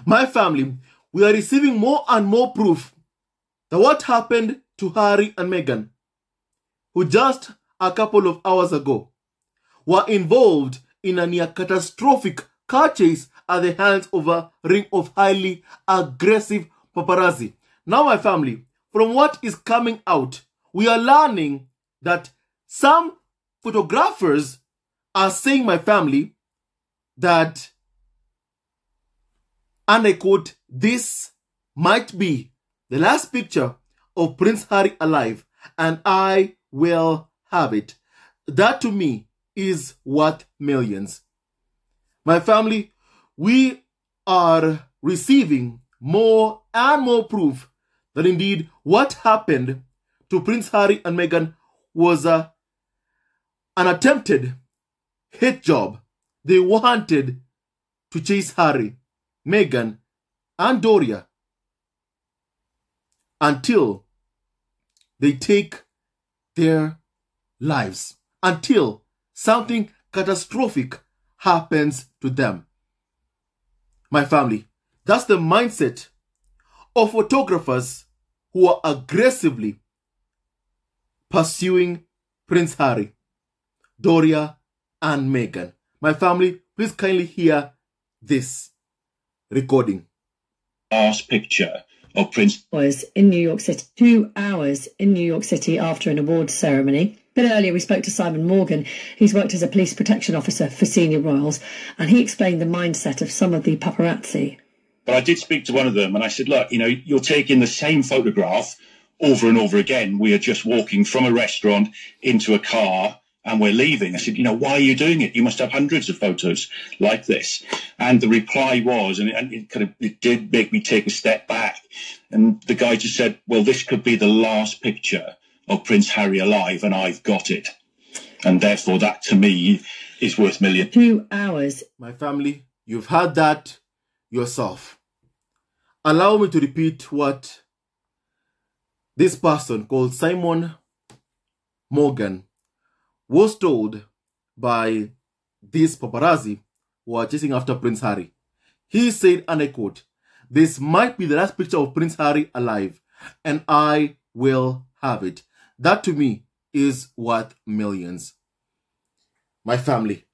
My family, we are receiving more and more proof that what happened to Harry and Meghan, who just a couple of hours ago were involved in a near catastrophic car chase at the hands of a ring of highly aggressive paparazzi. Now, my family, from what is coming out, we are learning that some photographers are saying, my family, that, and I quote, this might be the last picture of Prince Harry alive, and I will have it. That to me is worth millions. My family, we are receiving more and more proof that indeed what happened to Prince Harry and Meghan was an attempted hate job. They wanted to chase Harry, Meghan, and Doria until they take their lives, until something catastrophic happens to them. My family, that's the mindset of photographers who are aggressively pursuing Prince Harry, Doria, and Meghan. My family, please kindly hear this recording. Last picture of Prince was in New York City, 2 hours in New York City after an awards ceremony. A bit earlier, we spoke to Simon Morgan, who's worked as a police protection officer for senior royals, and he explained the mindset of some of the paparazzi. But I did speak to one of them and I said, look, you know, you're taking the same photograph over and over again. We are just walking from a restaurant into a car and we're leaving. I said, you know, why are you doing it? You must have hundreds of photos like this. And the reply was, and it did make me take a step back. And the guy just said, well, this could be the last picture of Prince Harry alive and I've got it. And therefore that to me is worth millions. 2 hours. My family, you've heard that yourself. Allow me to repeat what this person called Simon Morgan was told by these paparazzi who are chasing after Prince Harry. He said, and I quote, this might be the last picture of Prince Harry alive, and I will have it. That to me is worth millions. My family,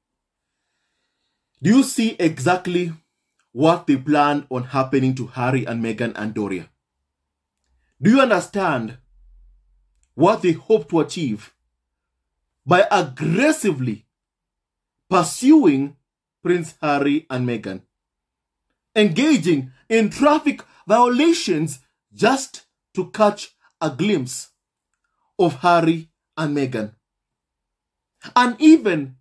do you see exactly what they plan on happening to Harry and Meghan and Doria? Do you understand what they hope to achieve by aggressively pursuing Prince Harry and Meghan, engaging in traffic violations just to catch a glimpse of Harry and Meghan? And even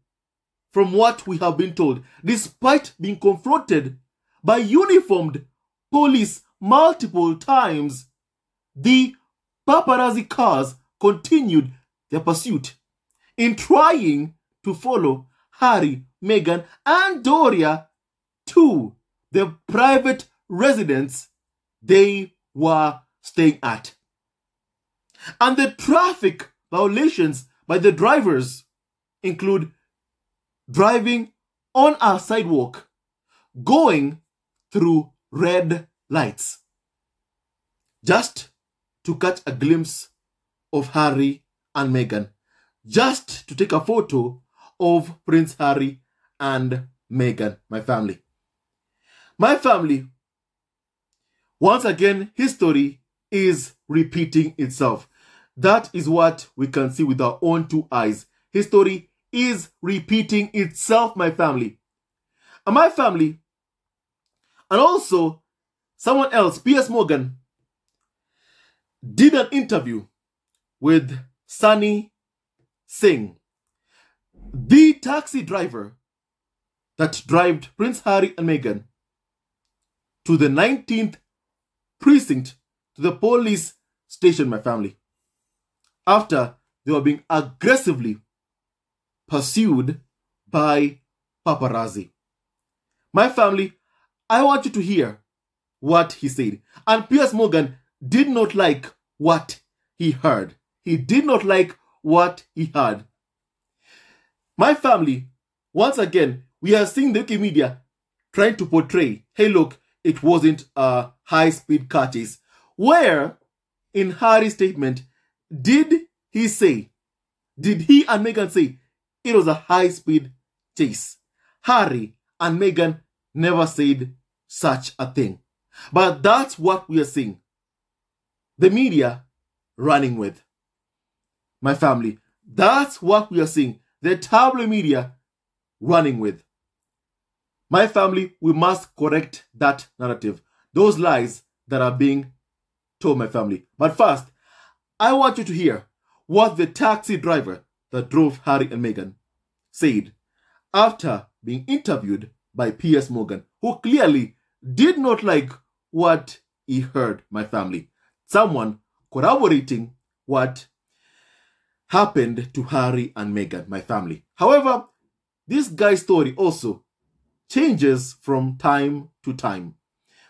from what we have been told, despite being confronted by uniformed police multiple times, the paparazzi cars continued their pursuit in trying to follow Harry, Meghan, and Doria to the private residence they were staying at. And the traffic violations by the drivers include driving on a sidewalk, going through red lights, just to catch a glimpse of Harry and Meghan, just to take a photo of Prince Harry and Meghan, my family. My family, once again, history is repeating itself. That is what we can see with our own two eyes. History is repeating itself, my family. And my family, and also someone else, Piers Morgan, did an interview with SINGH, the taxi driver that drove Prince Harry and Meghan to the 19th precinct, to the police station, my family, after they were being aggressively pursued by paparazzi. My family, I want you to hear what he said. And Piers Morgan did not like what he heard. He did not like what he heard. My family, once again, we are seeing the UK media trying to portray, hey look, it wasn't a high-speed car chase. Where, in Harry's statement, did he and Meghan say it was a high-speed chase? Harry and Meghan never said such a thing. But that's what we are seeing the media running with. My family, that's what we are seeing the tabloid media running with. My family, we must correct that narrative, those lies that are being told my family. But first, I want you to hear what the taxi driver that drove Harry and Meghan said after being interviewed by Piers Morgan, who clearly did not like what he heard, my family. Someone corroborating what happened to Harry and Meghan, my family. However, this guy's story also changes from time to time.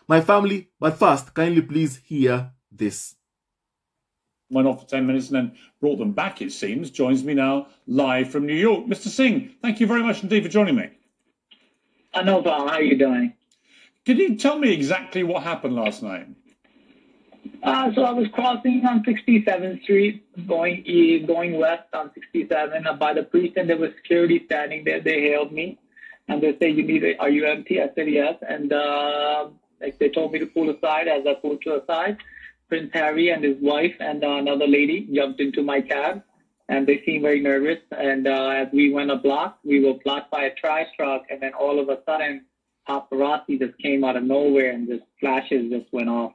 My family, but first, kindly please hear this. Went off for 10 minutes and then brought them back, it seems. Joins me now live from New York. Mr. Singh, thank you very much indeed for joining me. No problem. How are you doing? Could you tell me exactly what happened last night? So I was crossing on 67th Street, going west on 67. By the precinct, there was security standing there. They hailed me, and they said, "Are you empty?" I said, "Yes." And they told me to pull aside. As I pulled to the side, Prince Harry and his wife and another lady jumped into my cab, and they seemed very nervous. And as we went a block, we were blocked by a trash truck, and then all of a sudden, paparazzi just came out of nowhere, and just flashes just went off.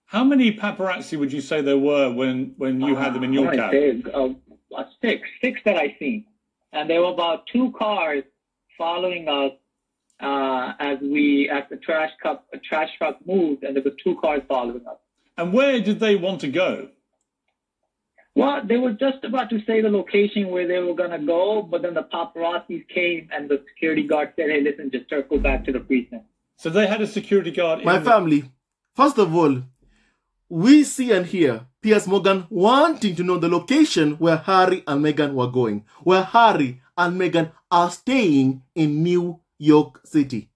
How many paparazzi would you say there were when you had them in your cab? Six that I seen. And there were about 2 cars following us as the trash truck moved, and there were 2 cars following us. And where did they want to go? Well, they were just about to say the location where they were going to go, but then the paparazzis came and the security guard said, "Hey, listen, just circle back to the precinct." So they had a security guard. My family, first of all, we see and hear Piers Morgan wanting to know the location where Harry and Meghan were going, where Harry and Meghan are staying in New York City.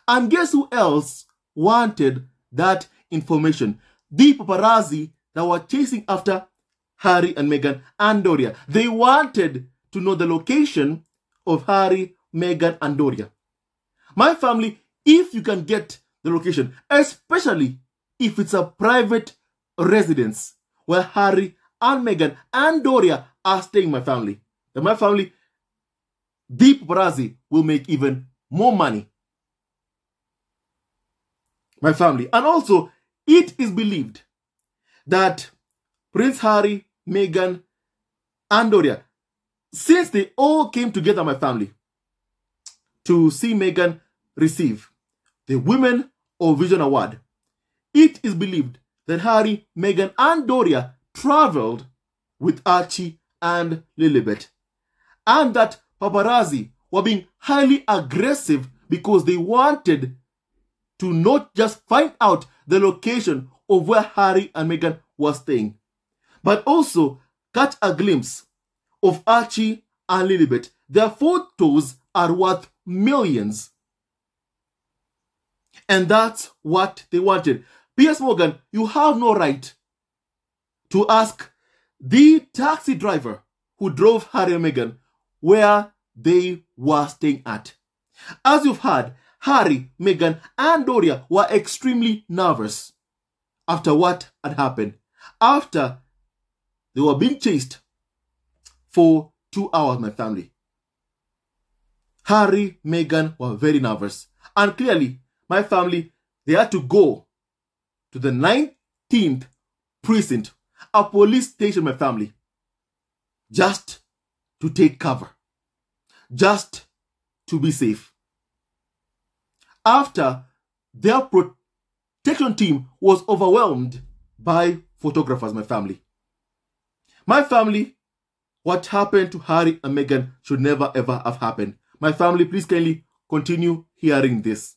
And guess who else wanted that information? The paparazzi that were chasing after Harry and Meghan and Doria. They wanted to know the location of Harry, Meghan, and Doria. My family, if you can get the location, especially if it's a private residence where Harry and Meghan and Doria are staying, my family, then my family, the paparazzi will make even more money. My family. And also, it is believed that Prince Harry, Meghan, and Doria, since they all came together, my family, to see Meghan receive the Women of Vision Award, it is believed that Harry, Meghan, and Doria traveled with Archie and Lilibet, and that paparazzi were being highly aggressive because they wanted to not just find out the location of where Harry and Meghan were staying, but also catch a glimpse of Archie and Lilibet. Their photos are worth millions. And that's what they wanted. Piers Morgan, you have no right to ask the taxi driver who drove Harry and Meghan where they were staying at. As you've heard, Harry, Meghan, and Doria were extremely nervous after what had happened. After they were being chased for 2 hours, my family. Harry, Meghan were very nervous. And clearly, my family, they had to go to the 19th precinct, a police station, my family, just to take cover, just to be safe. After their protection team was overwhelmed by photographers, my family. My family, what happened to Harry and Meghan should never ever have happened. My family, please kindly continue hearing this.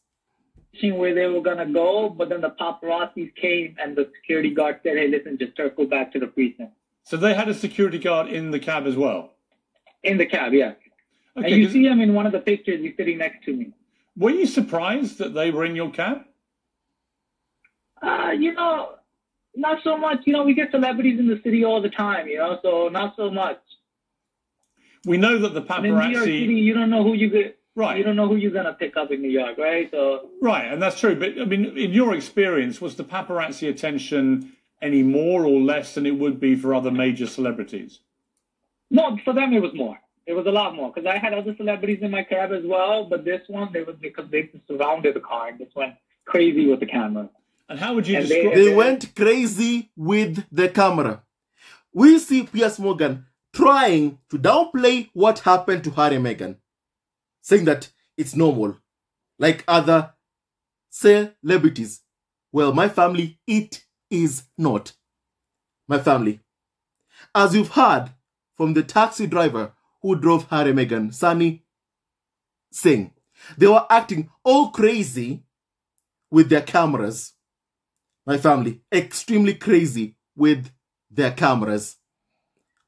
Where they were going to go, but then the paparazzis came and the security guard said, "Hey, listen, just circle back to the precinct." So they had a security guard in the cab as well? In the cab, yes. Okay, and you see him in one of the pictures. He's sitting next to me. Were you surprised that they were in your cab? You know, not so much. You know, we get celebrities in the city all the time, you know, so not so much. We know that the And in New York paparazzi... City, you don't know who you get. Right. You don't know who you're going to pick up in New York, right? So Right, and that's true. But, I mean, in your experience, was the paparazzi attention any more or less than it would be for other major celebrities? no, for them it was more. It was a lot more because I had other celebrities in my cab as well, but this one they was because they surrounded the car and just went crazy with the camera. And how would you And describe... They went crazy with the camera. We see Piers Morgan trying to downplay what happened to Harry and Meghan, saying that it's normal, like other celebrities. Well, my family, it is not. My family. As you've heard from the taxi driver who drove Harry and Meghan, SINGH, they were acting all crazy with their cameras. My family, extremely crazy with their cameras.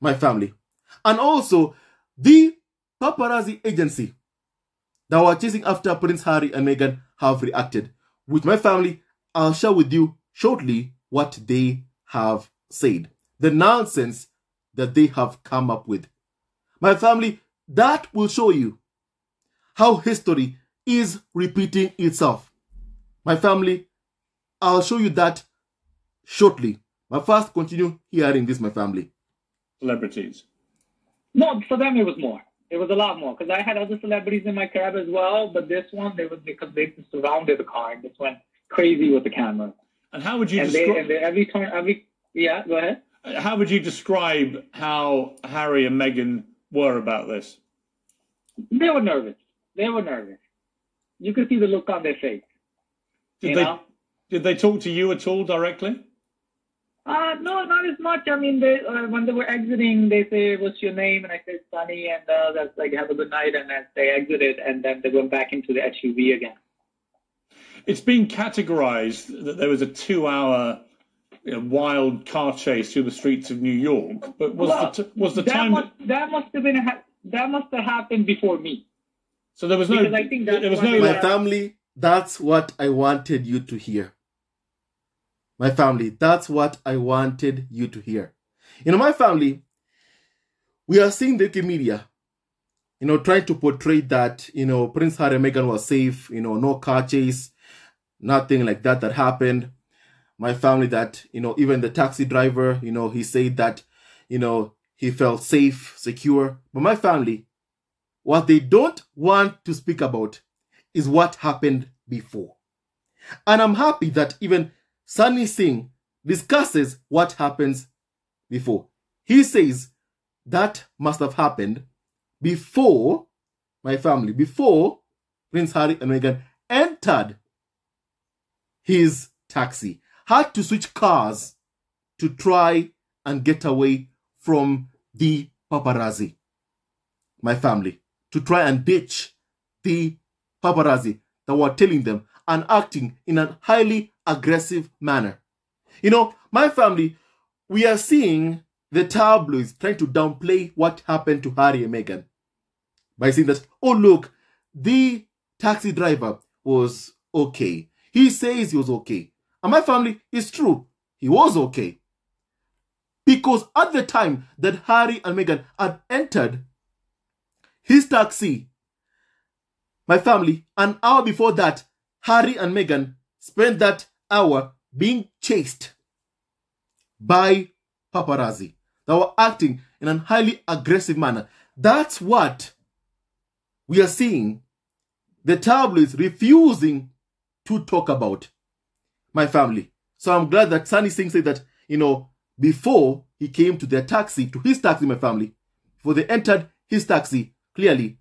My family. And also, the paparazzi agency that were chasing after Prince Harry and Meghan have reacted. With my family, I'll share with you shortly what they have said. The nonsense that they have come up with. My family, that will show you how history is repeating itself. My family, I'll show you that shortly. But first, continue hearing this, my family. Celebrities. No, for them it was more. It was a lot more because I had other celebrities in my cab as well, but this one they was because they surrounded the car and just went crazy with the camera. And how would you And describe... yeah, go ahead. How would you describe how Harry and Meghan were about this? They were nervous. They were nervous. You could see the look on their face. Did they talk to you at all directly? No, not as much. I mean, when they were exiting, they say, "What's your name?" And I said, "Sunny," and that's like, "Have a good night." And then they exited, and then they went back into the SUV again. It's been categorized that there was a 2-hour wild car chase through the streets of New York, but was the time that must have happened before me. So there was no. Because I think there was no. My family, that's what I wanted you to hear. My family, that's what I wanted you to hear. You know, my family, we are seeing the UK media, trying to portray that, Prince Harry and Meghan was safe, no car chase, nothing like that happened. My family, that, even the taxi driver, he said that, he felt safe, secure. But my family, what they don't want to speak about is what happened before. And I'm happy that even SINGH discusses what happens before. He says that must have happened before, my family, before Prince Harry and Meghan entered his taxi, had to switch cars to try and get away from the paparazzi. My family, to try and ditch the paparazzi that were telling them and acting in a highly aggressive manner. My family, we are seeing the tabloids trying to downplay what happened to Harry and Meghan by saying that, oh look, the taxi driver was okay. He says he was okay. And my family, it's true, he was okay. Because at the time that Harry and Meghan had entered his taxi, my family, an hour before that, Harry and Meghan spent that hour being chased by paparazzi that were acting in a highly aggressive manner. That's what we are seeing the tabloids refusing to talk about, my family. So I'm glad that SINGH said that, before he came to their taxi, to his taxi, my family, before they entered his taxi, clearly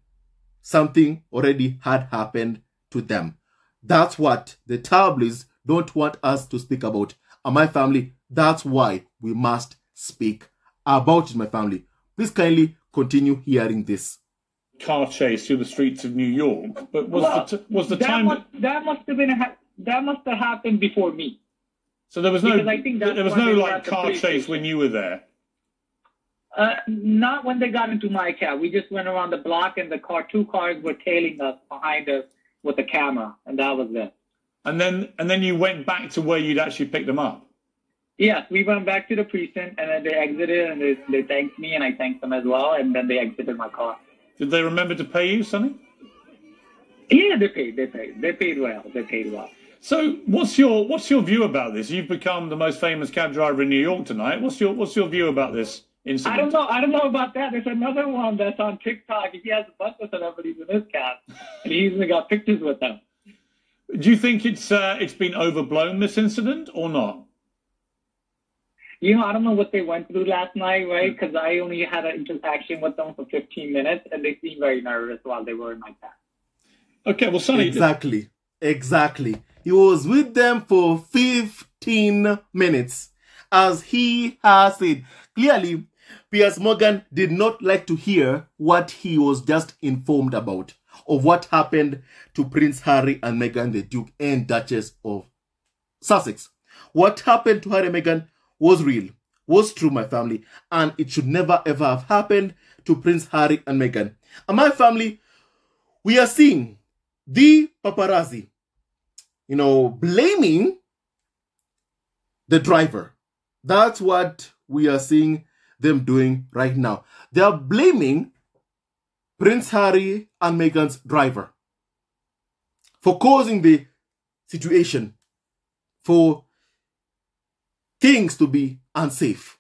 something already had happened to them. That's what the tabloids don't want us to speak about. And my family, that's why we must speak about it, my family. Please kindly continue hearing this. Car chase through the streets of New York, but was the time that must have happened before me. So there was no like car chase when you were there. Not when they got into my cab. We just went around the block, and two cars were tailing us behind us with a camera, and that was it. And then you went back to where you'd actually picked them up. Yes, we went back to the precinct, and then they exited, and they thanked me, and I thanked them as well, and then they exited my car. Did they remember to pay you, Sonny? Yeah, they paid well. So what's your view about this? You've become the most famous cab driver in New York tonight. What's your view about this incident? I don't know about that. There's another one that's on TikTok. He has a bunch of celebrities in his cab, and he even got pictures with them. Do you think it's been overblown, this incident, or not? You know, I don't know what they went through last night, right? Because I only had an interaction with them for 15 minutes, and they seemed very nervous while they were in my cab. Okay, well, Sonny... Exactly. He was with them for 15 minutes. As he has said, clearly, Piers Morgan did not like to hear what he was just informed about, of what happened to Prince Harry and Meghan, the Duke and Duchess of Sussex. What happened to Harry and Meghan was real, was true, my family, and it should never ever have happened to Prince Harry and Meghan. And my family, we are seeing the paparazzi, blaming the driver. That's what we are seeing them doing right now. They are blaming Prince Harry and Meghan's driver for causing the situation, for things to be unsafe.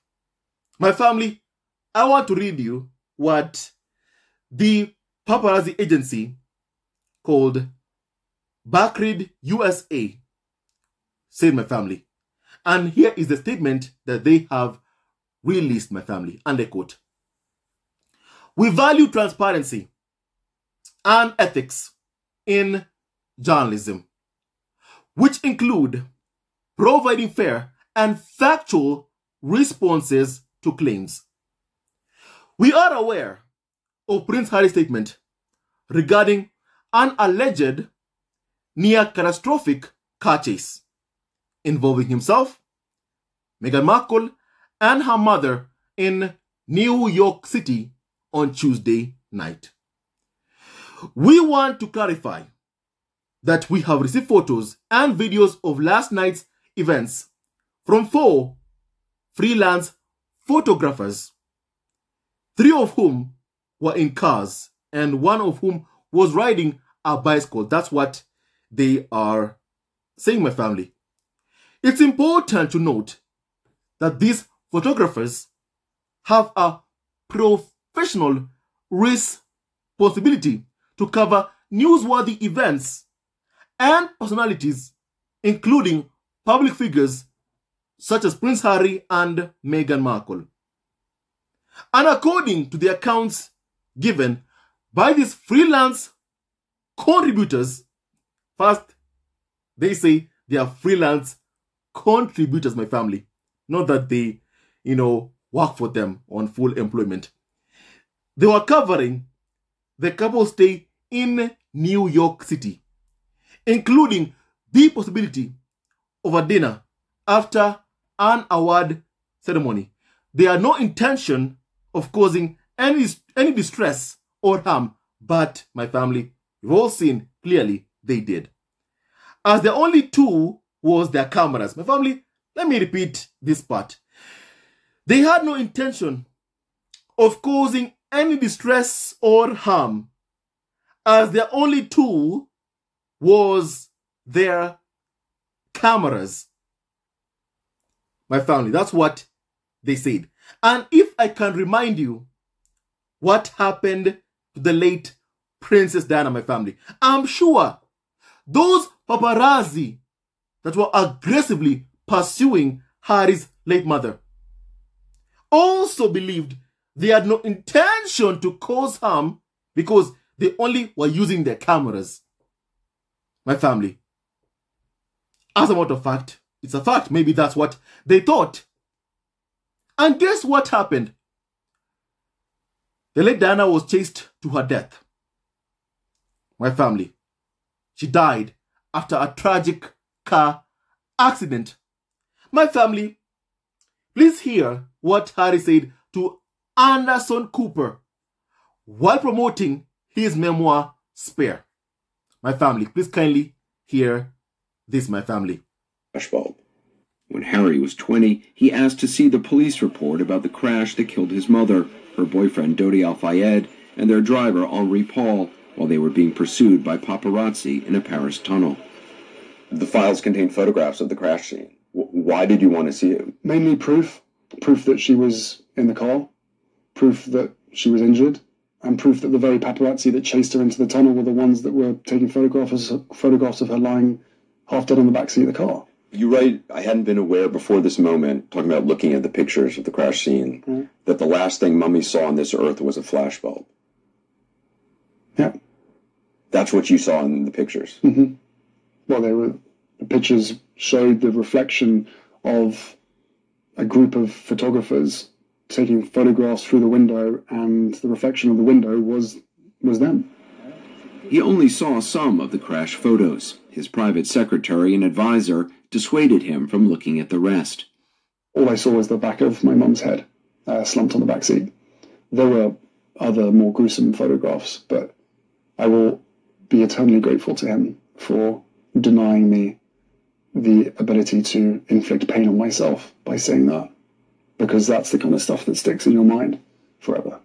My family, I want to read you what the paparazzi agency called Backread USA said, my family. And here is the statement that they have released, my family, and I quote: "We value transparency and ethics in journalism, which include providing fair and factual responses to claims. We are aware of Prince Harry's statement regarding an alleged near-catastrophic car chase involving himself, Meghan Markle, and her mother in New York City on Tuesday night. We want to clarify that we have received photos and videos of last night's events from 4 freelance photographers, 3 of whom were in cars and 1 of whom was riding a bicycle." That's what they are saying, my family. It's important to note that these photographers have a professional responsibility to cover newsworthy events and personalities, including public figures such as Prince Harry and Meghan Markle. And according to the accounts given by these freelance contributors, first, they say they are freelance contributors, my family, not that they, work for them on full employment. They were covering the couple's stay in New York City, including the possibility of a dinner after an award ceremony. They had no intention of causing any distress or harm, but my family, you've all seen clearly they did. As the only tool was their cameras. My family, let me repeat this part. They had no intention of causing any distress or harm, as their only tool was their cameras. My family, that's what they said. And if I can remind you what happened to the late Princess Diana, my family, I'm sure those paparazzi that were aggressively pursuing Harry's late mother also believed they had no intention to cause harm because they only were using their cameras. My family, as a matter of fact, it's a fact, maybe that's what they thought. And guess what happened? The late Diana was chased to her death. My family, she died after a tragic car accident. My family, please hear what Harry said to Anderson Cooper while promoting his memoir, Spare. My family, please kindly hear this, my family. Flashbulb. When Harry was 20, he asked to see the police report about the crash that killed his mother, her boyfriend Dodi Al-Fayed, and their driver Henri Paul, while they were being pursued by paparazzi in a Paris tunnel. The files contain photographs of the crash scene. Why did you want to see it? Mainly proof that she was in the car, proof that she was injured, and proof that the very paparazzi that chased her into the tunnel were the ones that were taking photographs of her lying half dead on the backseat of the car. You write, I hadn't been aware before this moment, talking about looking at the pictures of the crash scene, that the last thing Mummy saw on this earth was a flashbulb. Yeah. That's what you saw in the pictures? Mm-hmm. Well, the pictures showed the reflection of a group of photographers taking photographs through the window, and the reflection of the window was them. He only saw some of the crash photos. His private secretary and advisor dissuaded him from looking at the rest. All I saw was the back of my mum's head, slumped on the back seat. There were other more gruesome photographs, but I will be eternally grateful to him for denying me the ability to inflict pain on myself by saying that, because that's the kind of stuff that sticks in your mind forever.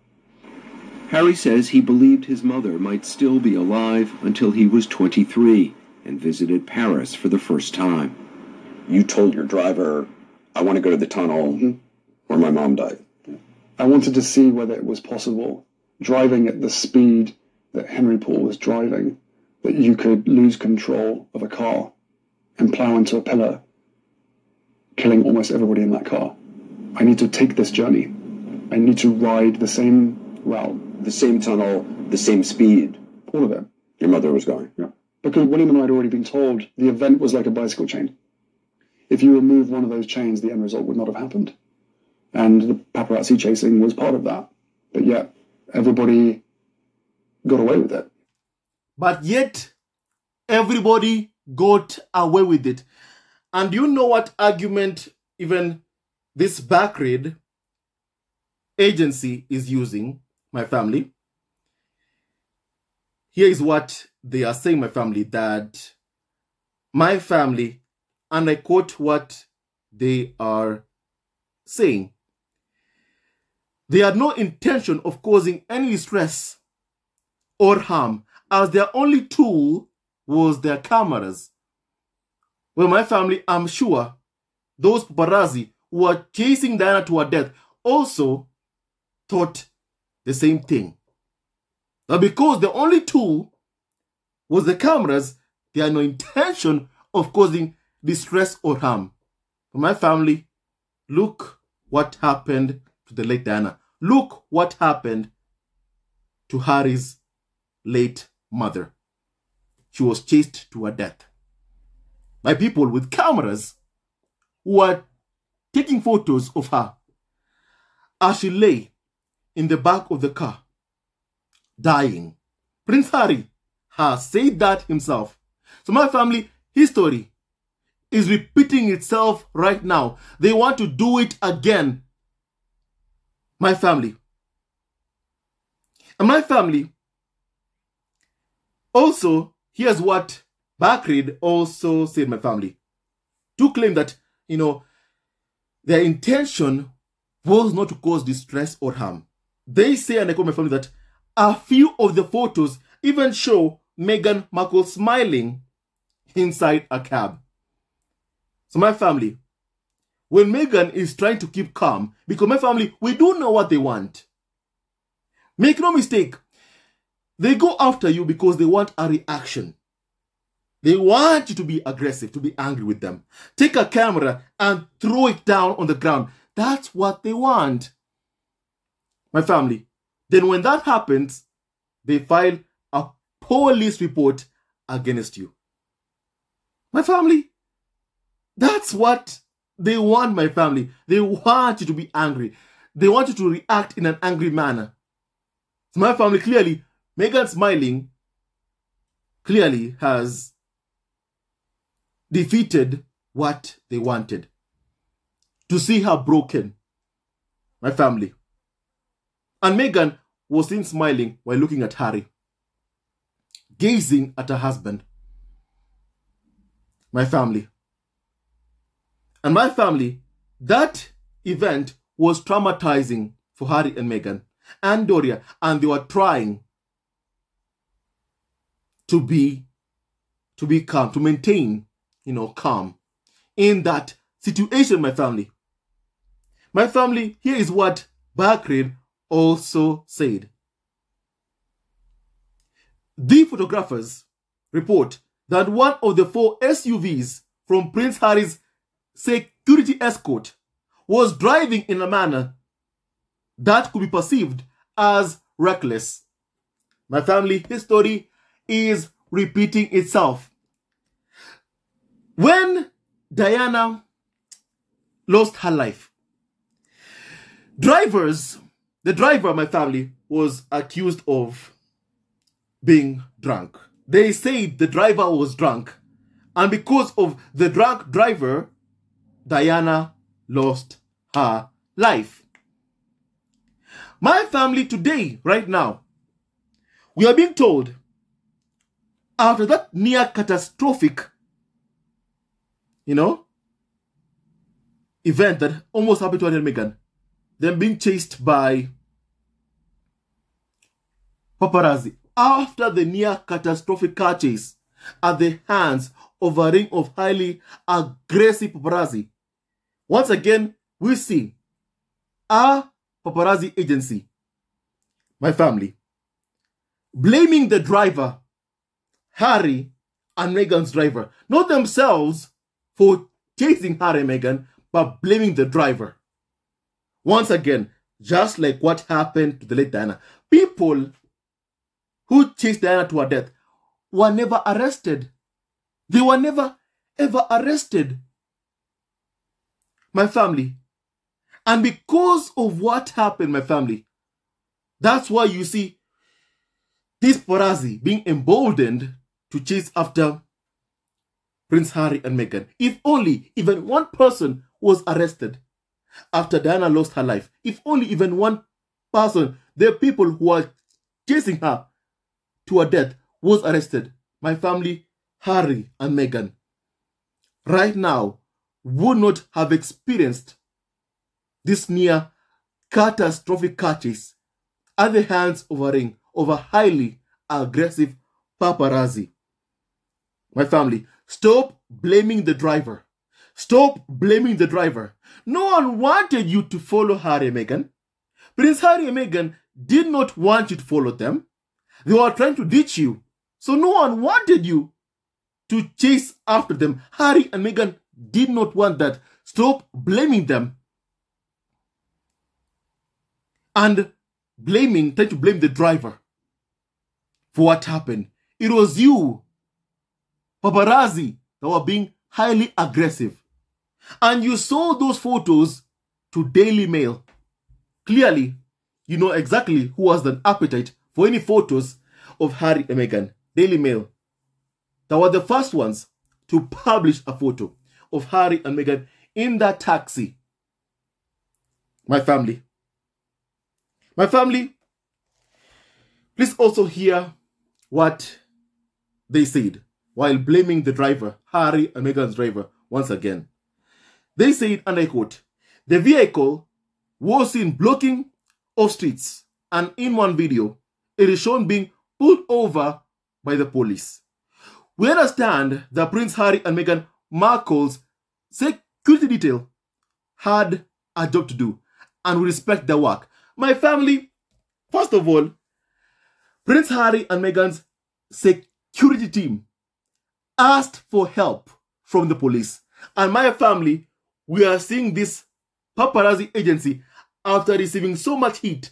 Harry says he believed his mother might still be alive until he was 23 and visited Paris for the first time. You told your driver, I want to go to the tunnel where my mom died. I wanted to see whether it was possible, driving at the speed that Henry Paul was driving, that you could lose control of a car and plow into a pillar, killing almost everybody in that car. I need to take this journey. I need to ride the same route. The same tunnel, the same speed. All of it. Your mother was going. Yeah. Because William and I had already been told the event was like a bicycle chain. If you remove one of those chains, the end result would not have happened. And the paparazzi chasing was part of that. But yet, everybody got away with it. But yet, everybody got away with it. And you know what argument even this backread agency is using, my family? Here is what they are saying, my family, that my family, and I quote what they are saying, they had no intention of causing any distress or harm, as their only tool was their cameras. Well, my family, I'm sure those paparazzi who were chasing Diana to her death also thought the same thing. Now, because the only tool was the cameras, they had no intention of causing distress or harm. For my family, look what happened to the late Diana. Look what happened to Harry's late mother. She was chased to her death by people with cameras who were taking photos of her as she lay in the back of the car, dying. Prince Harry has said that himself. So my family, history is repeating itself right now. They want to do it again. My family. And my family, also, here's what Backread also said, my family, to claim that, their intention was not to cause distress or harm. They say, and I call my family, that a few of the photos even show Meghan Markle smiling inside a cab. So my family, when Meghan is trying to keep calm, because my family, we do know what they want. Make no mistake, they go after you because they want a reaction. They want you to be aggressive, to be angry with them. Take a camera and throw it down on the ground. That's what they want. My family, then when that happens, they file a police report against you. My family, that's what they want, my family. They want you to be angry. They want you to react in an angry manner. So my family, clearly, Meghan smiling clearly has defeated what they wanted. To see her broken, my family. And Meghan was seen smiling while looking at Harry, gazing at her husband. my family. And my family, that event was traumatizing for Harry and Meghan and Doria, and they were trying to be calm, to maintain, calm in that situation, my family. My family, here is what Bakrin also said. The photographers report that one of the 4 SUVs from Prince Harry's security escort was driving in a manner that could be perceived as reckless. My family, history is repeating itself. When Diana lost her life, the driver, my family, was accused of being drunk. They said the driver was drunk, and because of the drunk driver, Diana lost her life. My family today, right now, we are being told, after that near catastrophic, event that almost happened to Harry and Meghan, them being chased by paparazzi, after the near catastrophic car chase at the hands of a ring of highly aggressive paparazzi, once again, we see a paparazzi agency, my family, blaming the driver, Harry and Meghan's driver, not themselves for chasing Harry and Meghan, but blaming the driver. Once again, just like what happened to the late Diana, people who chased Diana to her death were never arrested. They were never, ever arrested. My family. And because of what happened, my family, that's why you see this paparazzi being emboldened to chase after Prince Harry and Meghan. If only even one person was arrested after Diana lost her life, if only even one person, the people who are chasing her to her death, was arrested, my family, Harry and Meghan, right now, would not have experienced this near catastrophic car chase at the hands of a ring of a highly aggressive paparazzi. My family, stop blaming the driver. Stop blaming the driver. No one wanted you to follow Harry and Meghan. Prince Harry and Meghan did not want you to follow them. They were trying to ditch you. So no one wanted you to chase after them. Harry and Meghan did not want that. Stop blaming them. And trying to blame the driver for what happened. It was you, paparazzi, that were being highly aggressive. And you saw those photos to Daily Mail. Clearly, you know exactly who has an appetite for any photos of Harry and Meghan. Daily Mail. They were the first ones to publish a photo of Harry and Meghan in that taxi. My family. My family, please also hear what they said while blaming the driver, Harry and Meghan's driver, once again. They said, and I quote, the vehicle was seen blocking off streets, and in one video, it is shown being pulled over by the police. We understand that Prince Harry and Meghan Markle's security detail had a job to do, and we respect their work. My family, first of all, Prince Harry and Meghan's security team asked for help from the police. And my family, we are seeing this paparazzi agency, after receiving so much heat,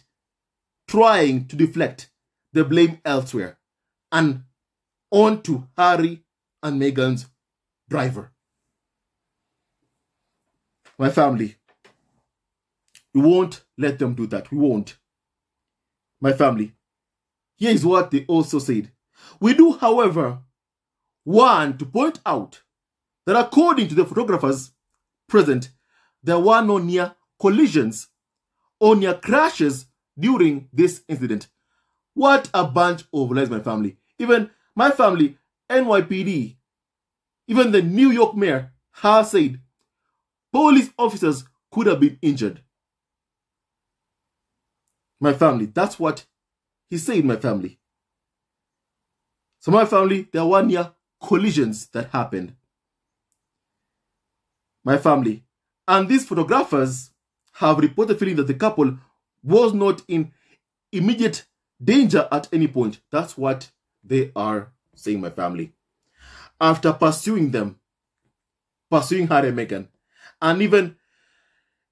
trying to deflect the blame elsewhere and on to Harry and Meghan's driver. My family, we won't let them do that. We won't. My family, here is what they also said. We do, however, want to point out that according to the photographers present, there were no near collisions or near crashes during this incident. What a bunch of lies, my family. Even my family, NYPD, Even the New York mayor has said police officers could have been injured. My family, that's what he said, my family. So my family, there were near collisions that happened. My family. And these photographers have reported feeling that the couple was not in immediate danger at any point. That's what they are saying, my family. After pursuing them, pursuing Harry and Meghan, and even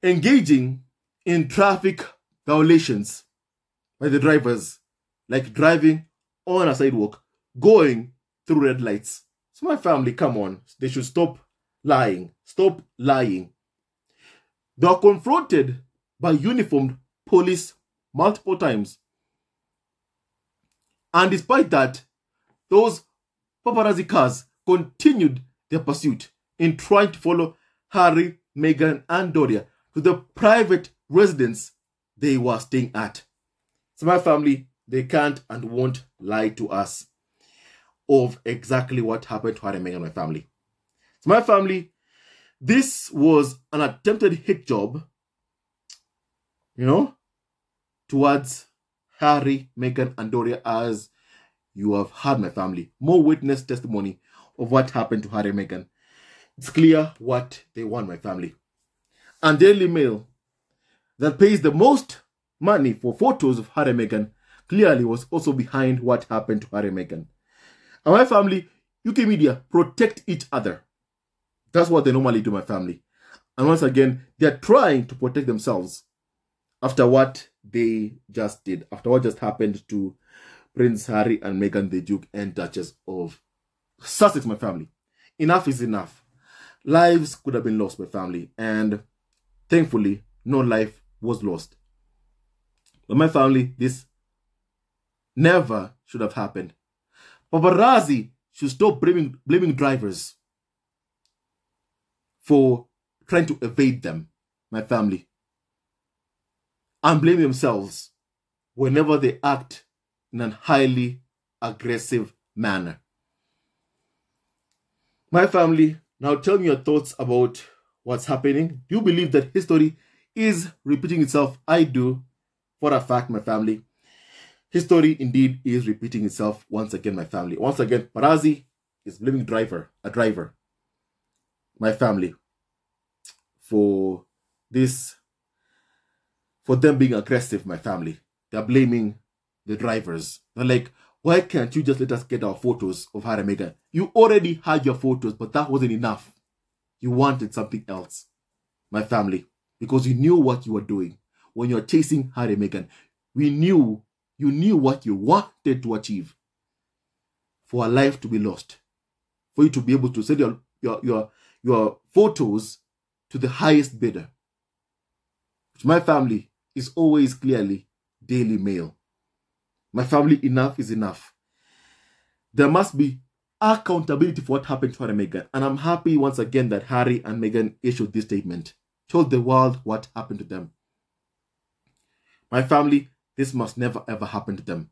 engaging in traffic violations by the drivers, like driving on a sidewalk, going through red lights. So my family, come on, they should stop lying. Stop lying. They are confronted by uniformed police multiple times. And despite that, those paparazzi cars continued their pursuit in trying to follow Harry, Meghan, and Doria to the private residence they were staying at. So my family, they can't and won't lie to us of exactly what happened to Harry and Meghan, my family. So my family, this was an attempted hit job, towards Harry, Meghan, and Doria, as you have heard, my family. More witness testimony of what happened to Harry and Meghan. It's clear what they want, my family. And Daily Mail, that pays the most money for photos of Harry and Meghan, clearly was also behind what happened to Harry and Meghan. And my family, UK media protect each other. That's what they normally do, my family. And once again, they're trying to protect themselves after what they just did, after what just happened to Prince Harry and Meghan, the Duke and Duchess of Sussex, my family. Enough is enough. Lives could have been lost, my family. And thankfully, no life was lost. But my family, this never should have happened. Paparazzi should stop blaming drivers for trying to evade them, my family, and blame themselves whenever they act in a highly aggressive manner. My family, now tell me your thoughts about what's happening. Do you believe that history is repeating itself? I do, for a fact, my family. History indeed is repeating itself once again, my family. Once again, Paparazzi is blaming a driver, my family, for them being aggressive, my family. They're blaming the drivers. They're like, why can't you just let us get our photos of Harry and Meghan? You already had your photos, but that wasn't enough. You wanted something else, my family, because you knew what you were doing when you're chasing Harry and Meghan. You knew what you wanted to achieve. For a life to be lost, for you to be able to sell your photos to the highest bidder, which my family is always clearly Daily Mail. My family, enough is enough. There must be accountability for what happened to Harry and Meghan. And I'm happy once again that Harry and Meghan issued this statement, told the world what happened to them. My family, this must never ever happen to them.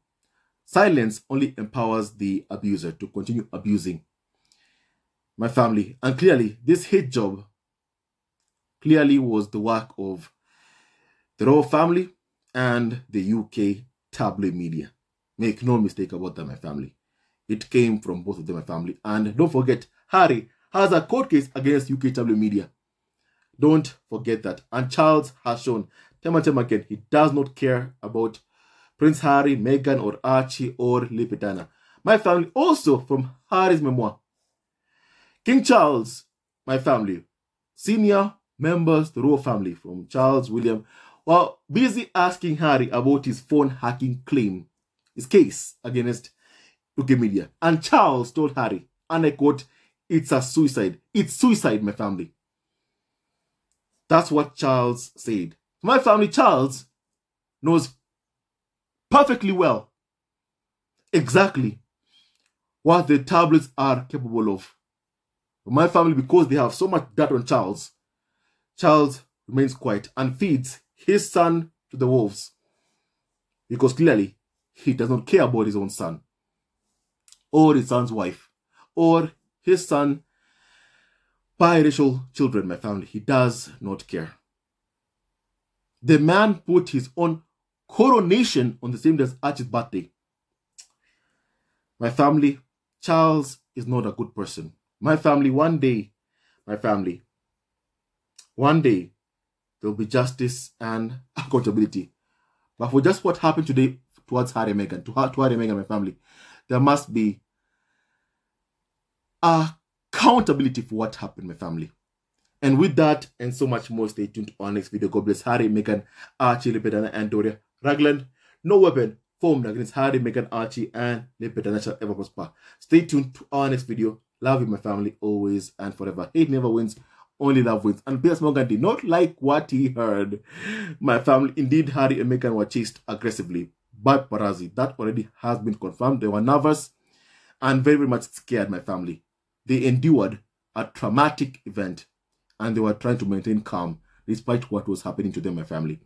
Silence only empowers the abuser to continue abusing. My family, and clearly this hit job clearly was the work of the royal family and the UK tabloid media. Make no mistake about that, my family. It came from both of them, my family. And don't forget, Harry has a court case against UK tabloid media. Don't forget that. And Charles has shown time and time again, he does not care about Prince Harry, Meghan, or Archie, or Lipitana. My family, also from Harry's memoir. King Charles, my family, senior members, the royal family, from Charles, William, were busy asking Harry about his phone hacking claim, his case against UK media. And Charles told Harry, and I quote, "It's a suicide. It's suicide, my family." That's what Charles said. My family, Charles, knows perfectly well exactly what the tabloids are capable of. My family, because they have so much dirt on Charles, Charles remains quiet and feeds his son to the wolves, because clearly he does not care about his own son or his son's wife or his son biracial children, my family. He does not care. The man put his own coronation on the same day as Archie's birthday. My family, Charles is not a good person. My family, one day, there'll be justice and accountability. But for just what happened today towards Harry and Meghan, to Harry and Meghan, my family, there must be accountability for what happened, my family. And with that and so much more, stay tuned to our next video. God bless Harry, Meghan, Archie, Lepetana, and Doria Ragland. No weapon formed against Harry, Meghan, Archie, and Lepetana shall ever prosper. Stay tuned to our next video. Love you, my family, always and forever. Hate never wins, only love wins. And Piers Morgan did not like what he heard. My family, indeed, Harry and Meghan were chased aggressively by paparazzi. That already has been confirmed. They were nervous and very, very much scared, my family. They endured a traumatic event and they were trying to maintain calm despite what was happening to them, my family.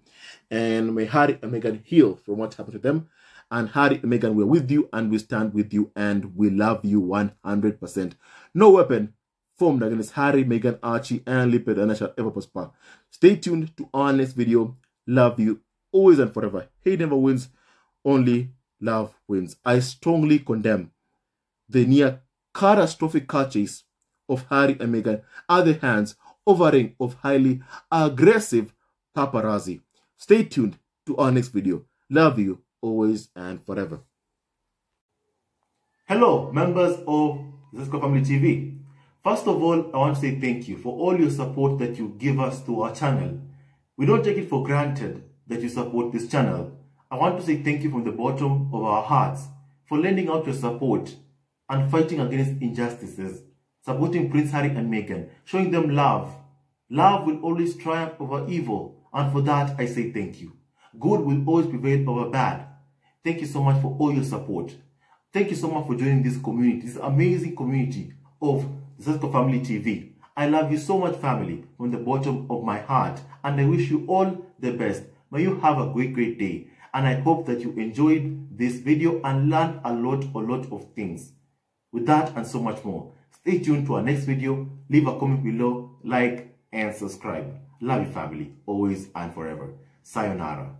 And may Harry and Meghan heal from what happened to them. And Harry and Meghan, we're with you and we stand with you and we love you 100%. No weapon formed against Harry, Meghan, Archie, and Lepetana shall ever prosper. Stay tuned to our next video. Love you always and forever. Hate never wins, only love wins. I strongly condemn the near catastrophic car chase of Harry and Meghan at the hands of a ring of highly aggressive paparazzi. Stay tuned to our next video. Love you always and forever. Hello, members of Zesco Family TV. First of all, I want to say thank you for all your support that you give us to our channel. We don't take it for granted that you support this channel. I want to say thank you from the bottom of our hearts for lending out your support and fighting against injustices, supporting Prince Harry and Meghan, showing them love. Love will always triumph over evil, and for that I say thank you. Good will always prevail over bad. Thank you so much for all your support. Thank you so much for joining this community, this amazing community of Zesco Family TV. I love you so much, family, from the bottom of my heart, and I wish you all the best. May you have a great day, and I hope that you enjoyed this video and learned a lot of things. With that and so much more, stay tuned to our next video. Leave a comment below, like, and subscribe. Love you, family, always and forever. Sayonara.